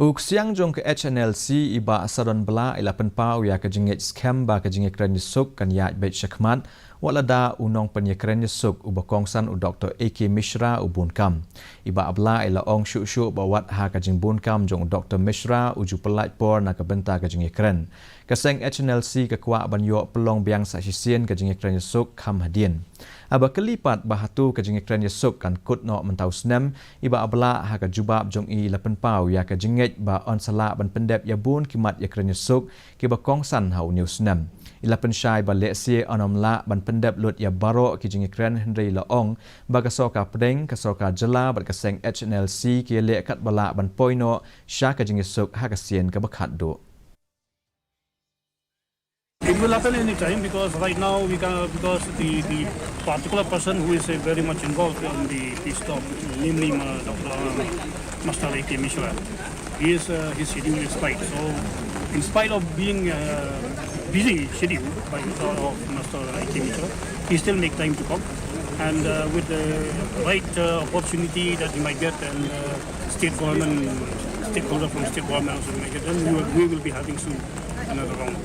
Ksiang jong ke Hnlc iba asaron bela ila penpau ya ke Ngeit Skhem ba ke Jingiakren Iasuk kan ya bait syakmat walada unong penyekren Iasuk uba Kongsan u Dr. AK Mishra u bunkam iba abla ila ong syu bawat ha ke jing bunkam jong Dr. Mishra uju pelaj por na ke benta ke Jingiakren kaseng Hnlc ke kwa banyo pelong biang saksisien ke Jingiakren Iasuk kham hadien aba kelipat bahatu ke Jingiakren Iasuk kan kut no mentau snem iba abla ha ke jubab jong i ila penpau ya ke Ngeit ba on sala ban Pyndep ya bun kimat ya kren Iasuk ki ba Kongsan hau news nam ila pensyai ba leksie onom la ban Pyndep lut ya baro ki Jingiakren Henry la ong ba ka soka pdeng ka soka jela ba ka seng Hnlc ki le kat bala ban poino sha ka Iasuk ha ka sien ka bakhat do. It will happen any time because right now because the particular person who is very much involved in the peace talk, namely Dr. Master AK Mishra, his schedule is tight. So, in spite of being busy schedule by Master AK Mishra, he still make time to come, and with the right opportunity that he might get and stakeholder from state government also make it, then we will be having soon another round.